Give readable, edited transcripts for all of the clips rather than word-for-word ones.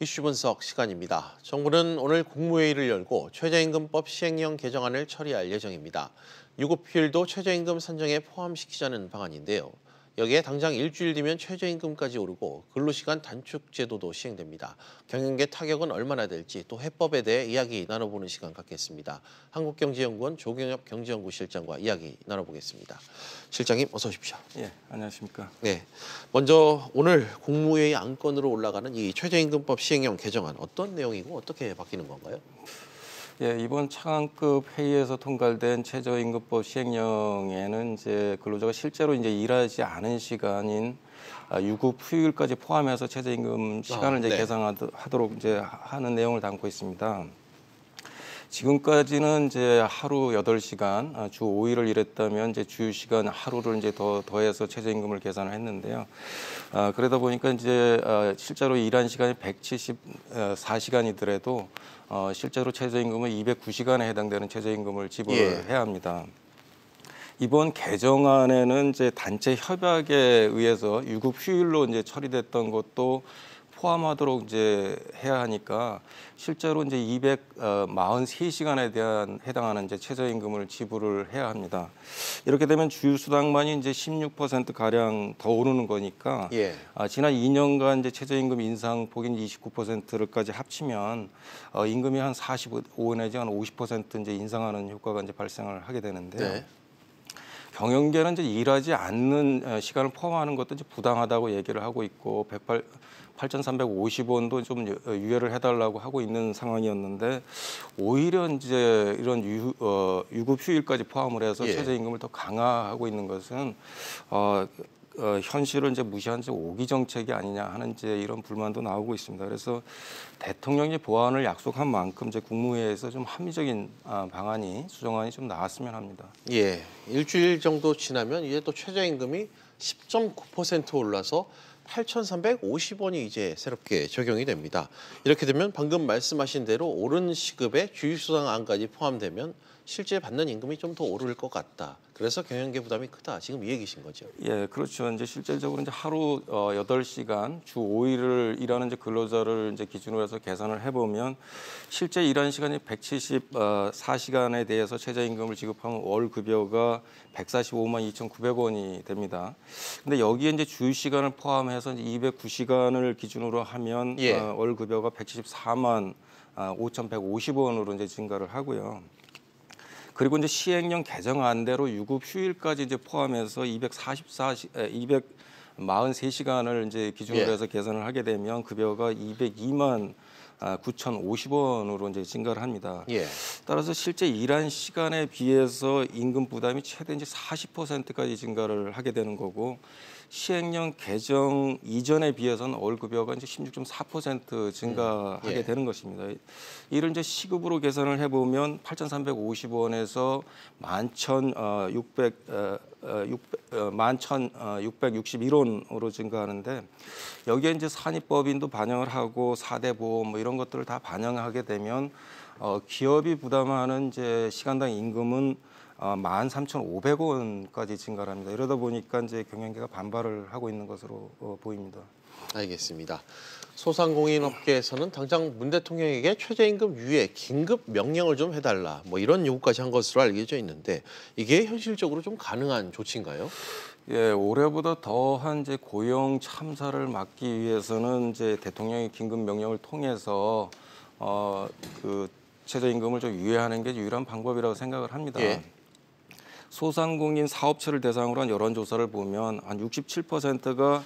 이슈 분석 시간입니다. 정부는 오늘 국무회의를 열고 최저임금법 시행령 개정안을 처리할 예정입니다. 유급휴일도 최저임금 산정에 포함시키자는 방안인데요. 여기에 당장 일주일 뒤면 최저임금까지 오르고 근로시간 단축 제도도 시행됩니다. 경영계 타격은 얼마나 될지 또 해법에 대해 이야기 나눠보는 시간 갖겠습니다. 한국경제연구원 조경엽 경제연구실장과 이야기 나눠보겠습니다. 실장님 어서 오십시오. 예, 안녕하십니까. 네, 먼저 오늘 국무회의 안건으로 올라가는 이 최저임금법 시행령 개정안 어떤 내용이고 어떻게 바뀌는 건가요? 예, 이번 차관급 회의에서 통과된 최저임금법 시행령에는 이제 근로자가 실제로 이제 일하지 않은 시간인 유급 휴일까지 포함해서 최저임금 시간을 이제 네. 계산하도록 이제 하는 내용을 담고 있습니다. 지금까지는 이제 하루 8시간, 주 5일을 일했다면 이제 주휴 시간 하루를 이제 더해서 최저임금을 계산을 했는데요. 그러다 보니까 이제 실제로 일한 시간이 174시간이더라도 실제로 최저임금은 209시간에 해당되는 최저임금을 지불을 해야 합니다. 이번 개정안에는 이제 단체 협약에 의해서 유급 휴일로 이제 처리됐던 것도 포함하도록 이제 해야 하니까 실제로 이제 243시간에 대한 해당하는 이제 최저임금을 지불을 해야 합니다. 이렇게 되면 주휴수당만이 이제 16% 가량 더 오르는 거니까 지난 2년간 이제 최저임금 인상폭인 29%까지 합치면 임금이 한 45 내지 한 50% 이제 인상하는 효과가 이제 발생을 하게 되는데요. 네. 경영계는 이제 일하지 않는 시간을 포함하는 것도 이제 부당하다고 얘기를 하고 있고 8,350원도 좀 유예를 해달라고 하고 있는 상황이었는데 오히려 이제 이런 유급 휴일까지 포함을 해서 최저임금을 더 강화하고 있는 것은 현실을 이제 무시한 오기 정책이 아니냐 하는 이제 이런 불만도 나오고 있습니다. 그래서 대통령이 보완을 약속한 만큼 이제 국무회의에서 좀 합리적인 방안이 수정안이 좀 나왔으면 합니다. 예, 일주일 정도 지나면 이제 또 최저임금이 10.9% 올라서 8,350원이 이제 새롭게 적용이 됩니다. 이렇게 되면 방금 말씀하신 대로 오른 시급에 주휴수당안까지 포함되면 실제 받는 임금이 좀 더 오를 것 같다. 그래서 경영계 부담이 크다. 지금 이 얘기신 거죠? 예, 그렇죠. 이제 실질적으로 이제 하루 8시간, 주 5일을 일하는 이제 근로자를 이제 기준으로 해서 계산을 해보면 실제 일한 시간이 174시간에 대해서 최저임금을 지급하면 월 급여가 145만 2,900원이 됩니다. 근데 여기에 이제 주휴 시간을 포함해서 209시간을 기준으로 하면 월 급여가 174만 5,150원으로 이제 증가를 하고요. 그리고 이제 시행령 개정안대로 유급 휴일까지 이제 포함해서 243시간을 이제 기준으로 해서 계산을 하게 되면 급여가 202만 9,050원으로 이제 증가를 합니다. 따라서 실제 일한 시간에 비해서 임금 부담이 최대 이제 40%까지 증가를 하게 되는 거고 시행령 개정 이전에 비해서는 월 급여가 이제 16.4% 증가하게 되는 것입니다. 이를 이제 시급으로 계산을 해보면 8,350원에서 11,661원으로 증가하는데 여기에 이제 산입법인도 반영을 하고 4대 보험 뭐 이런 것들을 다 반영하게 되면 기업이 부담하는 이제 시간당 임금은 13,500원까지 증가를 합니다. 이러다 보니까 이제 경영계가 반발을 하고 있는 것으로 보입니다. 알겠습니다. 소상공인업계에서는 당장 문 대통령에게 최저임금 유예 긴급 명령을 좀 해달라 뭐 이런 요구까지 한 것으로 알려져 있는데 이게 현실적으로 좀 가능한 조치인가요? 예, 올해보다 더한 이제 고용 참사를 막기 위해서는 이제 대통령의 긴급 명령을 통해서 그 최저임금을 좀 유예하는 게 유일한 방법이라고 생각을 합니다. 소상공인 사업체를 대상으로 한 여론조사를 보면 한 67%가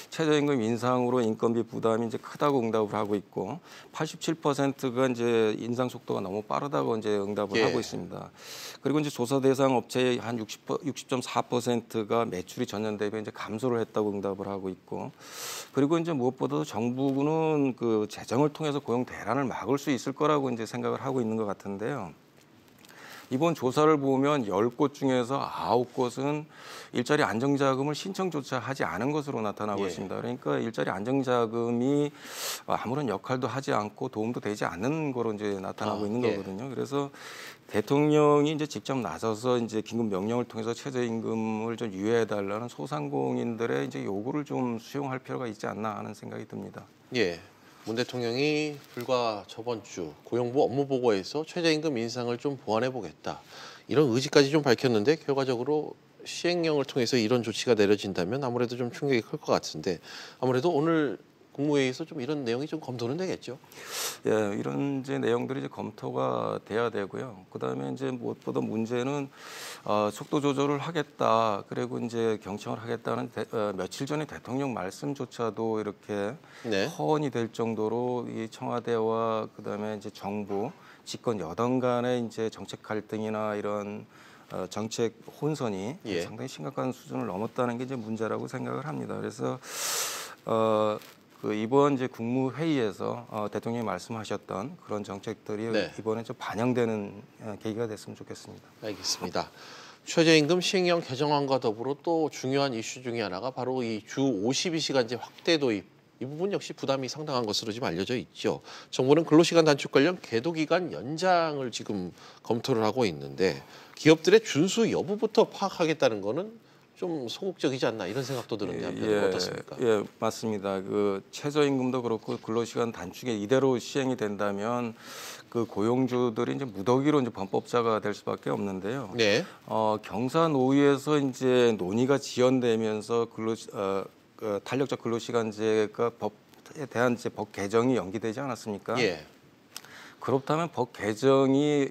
최저임금 인상으로 인건비 부담이 이제 크다고 응답을 하고 있고 87%가 이제 인상 속도가 너무 빠르다고 이제 응답을 하고 있습니다. 그리고 이제 조사 대상 업체의 한 60.4%가 매출이 전년 대비 이제 감소를 했다고 응답을 하고 있고 그리고 이제 무엇보다도 정부는 그 재정을 통해서 고용 대란을 막을 수 있을 거라고 이제 생각을 하고 있는 것 같은데요. 이번 조사를 보면 10곳 중에서 9곳은 일자리 안정자금을 신청조차 하지 않은 것으로 나타나고 있습니다. 그러니까 일자리 안정자금이 아무런 역할도 하지 않고 도움도 되지 않는 거로 이제 나타나고 있는 거거든요. 그래서 대통령이 이제 직접 나서서 이제 긴급 명령을 통해서 최저임금을 좀 유예해달라는 소상공인들의 이제 요구를 좀 수용할 필요가 있지 않나 하는 생각이 듭니다. 예. 문 대통령이 불과 저번 주 고용부 업무보고에서 최저임금 인상을 좀 보완해 보겠다. 이런 의지까지 좀 밝혔는데 결과적으로 시행령을 통해서 이런 조치가 내려진다면 아무래도 좀 충격이 클 것 같은데 아무래도 오늘 국무회의에서 좀 이런 내용이 좀 검토는 되겠죠. 예, 이런 이제 내용들이 이제 검토가 돼야 되고요. 그다음에 이제 무엇보다 문제는 속도 조절을 하겠다. 그리고 이제 경청을 하겠다는 며칠 전에 대통령 말씀조차도 이렇게 네. 허언이 될 정도로 이 청와대와 그다음에 이제 정부 집권 여당 간의 이제 정책 갈등이나 이런 정책 혼선이 예. 상당히 심각한 수준을 넘었다는 게 이제 문제라고 생각을 합니다. 그래서 그 이번 이제 국무회의에서 대통령이 말씀하셨던 그런 정책들이 네. 이번에 좀 반영되는 계기가 됐으면 좋겠습니다. 알겠습니다. 최저임금 시행령 개정안과 더불어 또 중요한 이슈 중에 하나가 바로 이 주 52시간제 확대 도입. 이 부분 역시 부담이 상당한 것으로 지금 알려져 있죠. 정부는 근로시간 단축 관련 계도기간 연장을 지금 검토를 하고 있는데 기업들의 준수 여부부터 파악하겠다는 거는 좀 소극적이지 않나 이런 생각도 드는데 한편으로 어떻습니까? 예, 맞습니다. 그 최저임금도 그렇고 근로시간 단축이 이대로 시행이 된다면 그 고용주들이 이제 무더기로 이제 범법자가 될 수밖에 없는데요. 네. 경사노위에서 이제 논의가 지연되면서 그 탄력적 근로시간제가 법에 대한 이제 법 개정이 연기되지 않았습니까? 예. 그렇다면 법 개정이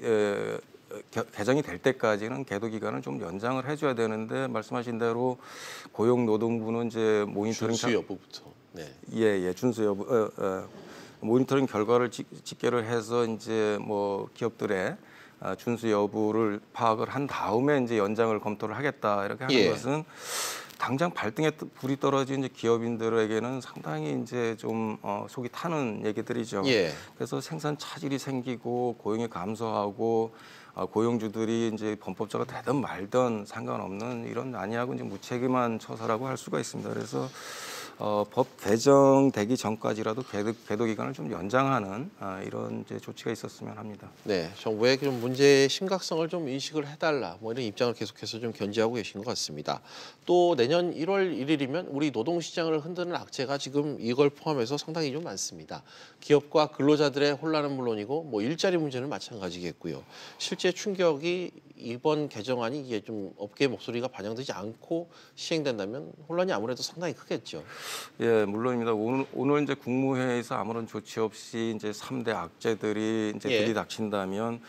개정이 될 때까지는 계도 기간을 좀 연장을 해줘야 되는데 말씀하신 대로 고용노동부는 이제 모니터링 준수 여부부터. 네. 예, 준수 여부 모니터링 결과를 집계를 해서 이제 뭐 기업들의 준수 여부를 파악을 한 다음에 이제 연장을 검토를 하겠다 이렇게 하는 예. 것은 당장 발등에 불이 떨어진 이제 기업인들에게는 상당히 이제 좀 속이 타는 얘기들이죠. 예. 그래서 생산 차질이 생기고 고용이 감소하고 고용주들이 이제 범법자가 되든 말든 상관없는 이런 안이하고 이제 무책임한 처사라고 할 수가 있습니다. 그래서 법 개정되기 전까지라도 계도 기간을 좀 연장하는 이런 이제 조치가 있었으면 합니다. 네, 정부의 좀 문제의 심각성을 좀 인식을 해달라 뭐 이런 입장을 계속해서 좀 견지하고 계신 것 같습니다. 또 내년 1월 1일이면 우리 노동시장을 흔드는 악재가 지금 이걸 포함해서 상당히 좀 많습니다. 기업과 근로자들의 혼란은 물론이고 뭐 일자리 문제는 마찬가지겠고요. 실제 충격이 이번 개정안이 이게 좀 업계의 목소리가 반영되지 않고 시행된다면 혼란이 아무래도 상당히 크겠죠. 예, 물론입니다. 오늘 이제 국무회의에서 아무런 조치 없이 이제 3대 악재들이 이제 예. 들이닥친다면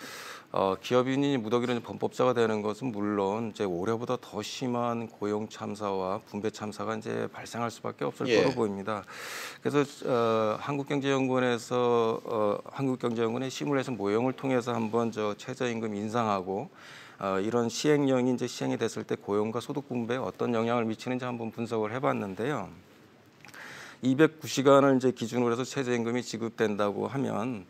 기업인이 무더기로 범법자가 되는 것은 물론 이제 올해보다 더 심한 고용 참사와 분배 참사가 이제 발생할 수밖에 없을 예. 거로 보입니다. 그래서 한국경제연구원에서 한국경제연구원의 시뮬레이션 모형을 통해서 한번 최저임금 인상하고 이런 시행령이 이제 시행이 됐을 때 고용과 소득 분배에 어떤 영향을 미치는지 한번 분석을 해봤는데요. 209시간을 이제 기준으로 해서 최저임금이 지급된다고 하면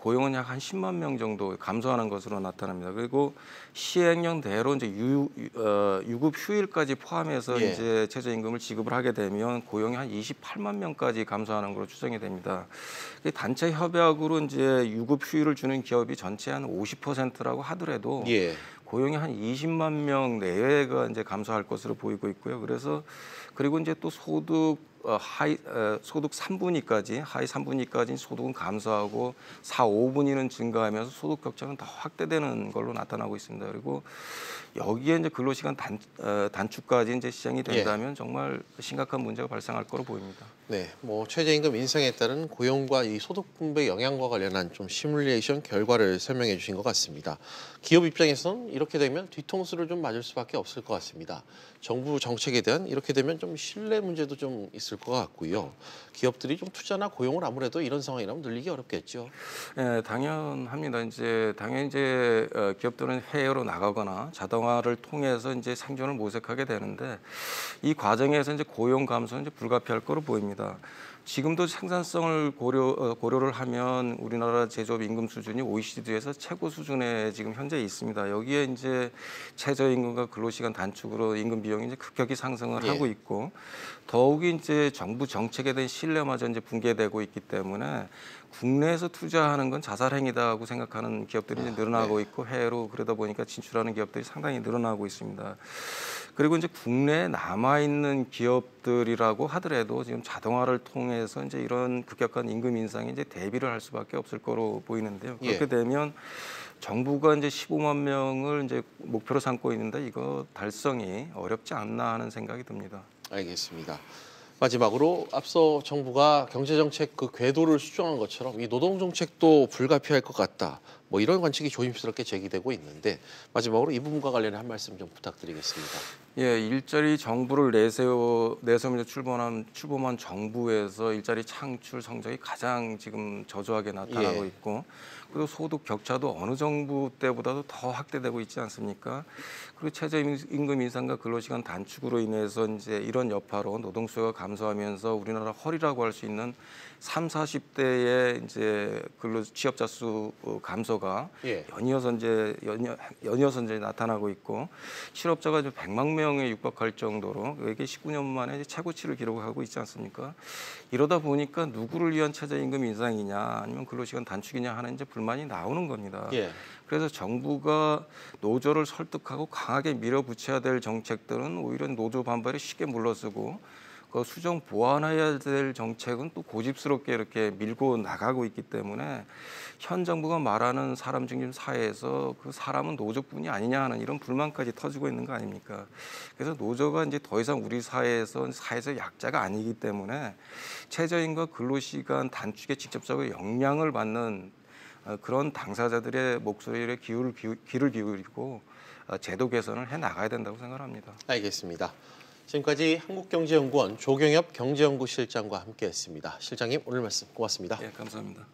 고용은 약 한 10만 명 정도 감소하는 것으로 나타납니다. 그리고 시행령대로 이제 유급 휴일까지 포함해서 예. 이제 최저임금을 지급을 하게 되면 고용이 한 28만 명까지 감소하는 것으로 추정이 됩니다. 단체 협약으로 이제 유급 휴일을 주는 기업이 전체 한 50%라고 하더라도 예. 고용이 한 20만 명 내외가 이제 감소할 것으로 보이고 있고요. 그래서 그리고 이제 또 소득 3분위까지 하위 3분위까지 소득은 감소하고 4, 5분위는 증가하면서 소득 격차는 더 확대되는 걸로 나타나고 있습니다. 그리고 여기에 이제 근로시간 단축까지 이제 시행이 된다면 정말 심각한 문제가 발생할 거로 보입니다. 네, 뭐 최저임금 인상에 따른 고용과 이 소득 분배 영향과 관련한 좀 시뮬레이션 결과를 설명해 주신 것 같습니다. 기업 입장에서는 이렇게 되면 뒤통수를 좀 맞을 수밖에 없을 것 같습니다. 정부 정책에 대한 이렇게 되면 좀 신뢰 문제도 좀 있을 것 같고요. 기업들이 좀 투자나 고용을 아무래도 이런 상황이라면 늘리기 어렵겠죠. 네, 당연합니다. 당연히 이제 기업들은 해외로 나가거나 자동화를 통해서 이제 생존을 모색하게 되는데 이 과정에서 이제 고용 감소는 이제 불가피할 거로 보입니다. 지금도 생산성을 고려를 하면 우리나라 제조업 임금 수준이 OECD에서 최고 수준에 지금 현재 있습니다. 여기에 이제 최저임금과 근로시간 단축으로 임금 비용이 이제 급격히 상승을 예. 하고 있고 더욱이 이제 정부 정책에 대한 신뢰마저 이제 붕괴되고 있기 때문에 국내에서 투자하는 건 자살행위다고 생각하는 기업들이 이제 늘어나고 있고 해외로 그러다 보니까 진출하는 기업들이 상당히 늘어나고 있습니다. 그리고 이제 국내에 남아 있는 기업들이라고 하더라도 지금 자동화를 통해 인해서 이제 이런 급격한 임금 인상에 이제 대비를 할 수밖에 없을 거로 보이는데요. 그렇게 예. 되면 정부가 이제 15만 명을 이제 목표로 삼고 있는데 이거 달성이 어렵지 않나 하는 생각이 듭니다. 알겠습니다. 마지막으로 앞서 정부가 경제정책 그 궤도를 수정한 것처럼 이 노동정책도 불가피할 것 같다. 뭐 이런 관측이 조심스럽게 제기되고 있는데 마지막으로 이 부분과 관련해 한 말씀 좀 부탁드리겠습니다. 예, 일자리 정부를 내세우며 출범한 정부에서 일자리 창출 성적이 가장 지금 저조하게 나타나고 예. 있고, 그리고 소득 격차도 어느 정부 때보다도 더 확대되고 있지 않습니까? 그리고 최저임금 인상과 근로시간 단축으로 인해서 이제 이런 여파로 노동수요가 감소하면서 우리나라 허리라고 할 수 있는 30, 40대의 이제 취업자 수 감소가 예. 연이어서 이제 나타나고 있고, 실업자가 이제 100만 명에 육박할 정도로 이게 19년 만에 이제 최고치를 기록하고 있지 않습니까? 이러다 보니까 누구를 위한 최저임금 인상이냐 아니면 근로시간 단축이냐 하는 이제 불만이 나오는 겁니다. 예. 그래서 정부가 노조를 설득하고 강하게 밀어붙여야 될 정책들은 오히려 노조 반발에 쉽게 물러서고, 그 수정 보완해야 될 정책은 또 고집스럽게 이렇게 밀고 나가고 있기 때문에 현 정부가 말하는 사람 중심 사회에서 그 사람은 노조뿐이 아니냐 하는 이런 불만까지 터지고 있는 거 아닙니까? 그래서 노조가 이제 더 이상 우리 사회에서 약자가 아니기 때문에 최저임금과 근로시간 단축에 직접적으로 영향을 받는 그런 당사자들의 목소리에 귀를 기울이고 제도 개선을 해 나가야 된다고 생각합니다. 알겠습니다. 지금까지 한국경제연구원 조경엽 경제연구실장과 함께했습니다. 실장님 오늘 말씀 고맙습니다. 예, 감사합니다.